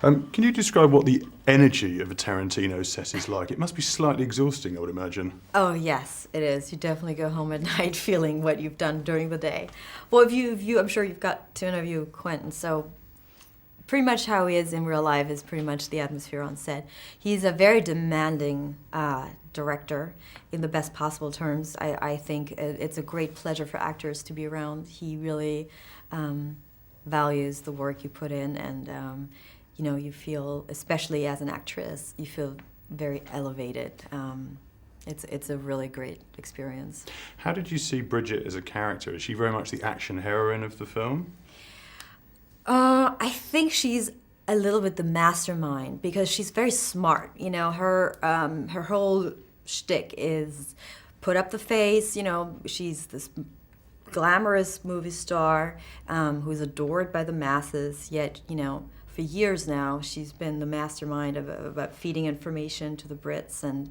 Can you describe what the energy of a Tarantino set is like? It must be slightly exhausting, I would imagine. Oh yes, it is. You definitely go home at night feeling what you've done during the day. Well, I'm sure you've got to interview Quentin, so pretty much how he is in real life is pretty much the atmosphere on set. He's a very demanding director in the best possible terms. I think it's a great pleasure for actors to be around. He really values the work you put in, and you feel, especially as an actress, you feel very elevated. It's a really great experience. How did you see Bridget as a character? Is she very much the action heroine of the film? I think she's a little bit the mastermind because she's very smart. Her whole shtick is put up the face. She's this glamorous movie star who's adored by the masses. Yet, for years now, she's been the mastermind about feeding information to the Brits and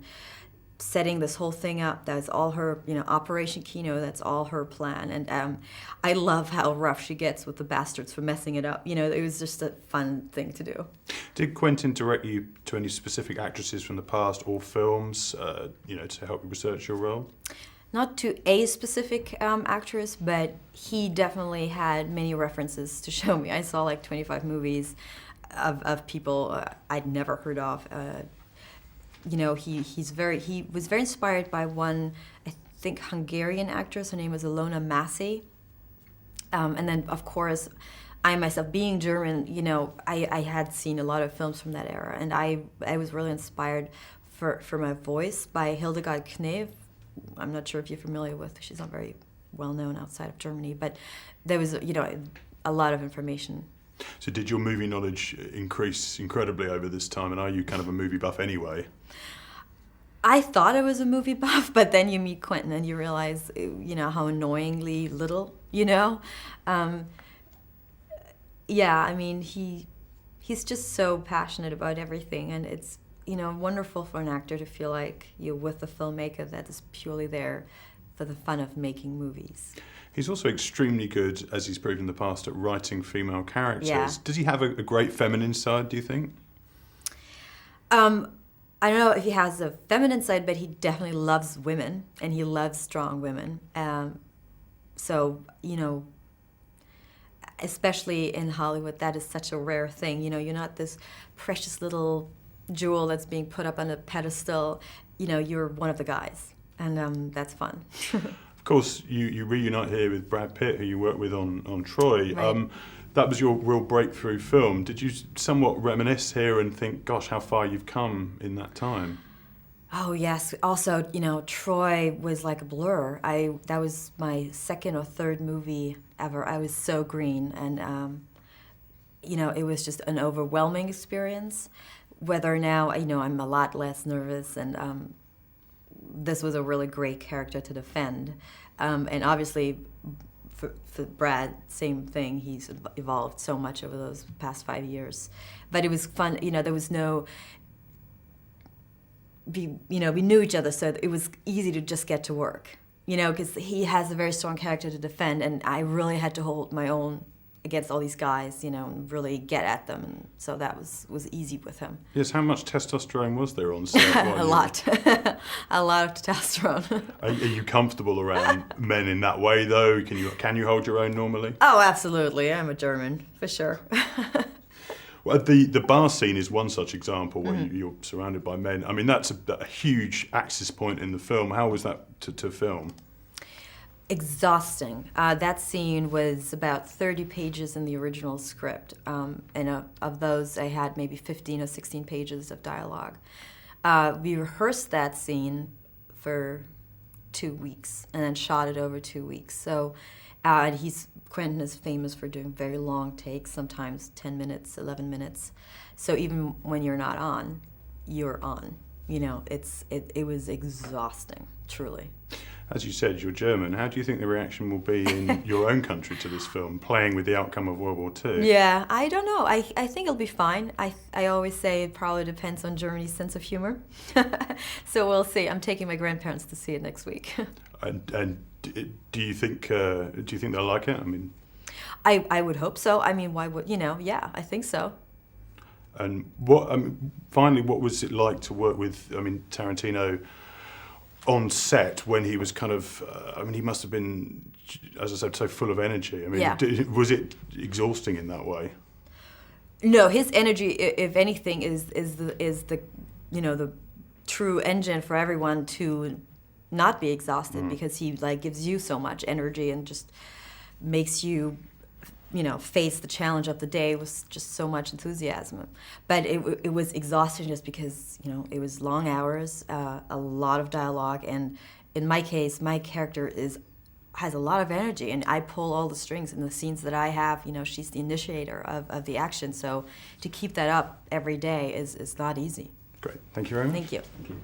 setting this whole thing up. That's all her, Operation Kino, that's all her plan. And I love how rough she gets with the bastards for messing it up. It was just a fun thing to do. Did Quentin direct you to any specific actresses from the past or films, to help you research your role? Not to a specific actress, but he definitely had many references to show me. I saw like 25 movies of people I'd never heard of. He was very inspired by one, I think, Hungarian actress. Her name was Ilona Massey. And then, of course, I myself, being German, I had seen a lot of films from that era. And I was really inspired for my voice by Hildegard Knef. I'm not sure if you're familiar with, she's not very well known outside of Germany. But there was, a lot of information. So did your movie knowledge increase incredibly over this time, and are you kind of a movie buff anyway? I thought I was a movie buff, but then you meet Quentin and you realize, how annoyingly little, he's just so passionate about everything, and it's, wonderful for an actor to feel like you're with a filmmaker that is purely there for the fun of making movies. He's also extremely good, as he's proved in the past, at writing female characters. Yeah. Does he have a great feminine side, do you think? I don't know if he has a feminine side, but he definitely loves women, and he loves strong women. Especially in Hollywood, that is such a rare thing. You're not this precious little jewel that's being put up on a pedestal. You're one of the guys, and that's fun. Of course, you reunite here with Brad Pitt, who you worked with on Troy. Right. That was your real breakthrough film. Did you somewhat reminisce here and think, gosh, how far you've come in that time? Oh, yes. Also, Troy was like a blur. That was my second or third movie ever. I was so green, and, it was just an overwhelming experience. Whether now, I'm a lot less nervous, and this was a really great character to defend. And obviously, for Brad, same thing. He's evolved so much over those past 5 years. But it was fun. There was no... we knew each other, so it was easy to just get to work. Because he has a very strong character to defend, and I really had to hold my own against all these guys, and really get at them. And so that was easy with him. Yes, how much testosterone was there on set? A lot. A lot of testosterone. Are you comfortable around men in that way, though? Can you hold your own normally? Oh, absolutely. I'm a German, for sure. Well, the bar scene is one such example where you're surrounded by men. I mean, that's a huge axis point in the film. How was that to film? Exhausting. That scene was about 30 pages in the original script, and of those I had maybe 15 or 16 pages of dialogue. We rehearsed that scene for 2 weeks and then shot it over 2 weeks. So Quentin is famous for doing very long takes, sometimes 10 minutes, 11 minutes. So even when you're not on, you're on. It was exhausting, truly. As you said, you're German. How do you think the reaction will be in your own country to this film, playing with the outcome of World War II? Yeah, I don't know. I think it'll be fine. I always say it probably depends on Germany's sense of humor. So we'll see. I'm taking my grandparents to see it next week. And do you think they'll like it? I mean, I would hope so. I mean, why would, yeah, I think so. And what, finally, what was it like to work with, Tarantino on set when he was kind of, he must have been, as I said, so full of energy. Was it exhausting in that way? No, his energy, if anything, is the the true engine for everyone to not be exhausted, because he gives you so much energy and just makes you face the challenge of the day with just so much enthusiasm. But it was exhausting just because it was long hours, a lot of dialogue, and in my case, my character has a lot of energy, and I pull all the strings in the scenes that I have. She's the initiator of the action, so to keep that up every day is not easy. Great. Thank you very much. Thank you. Thank you.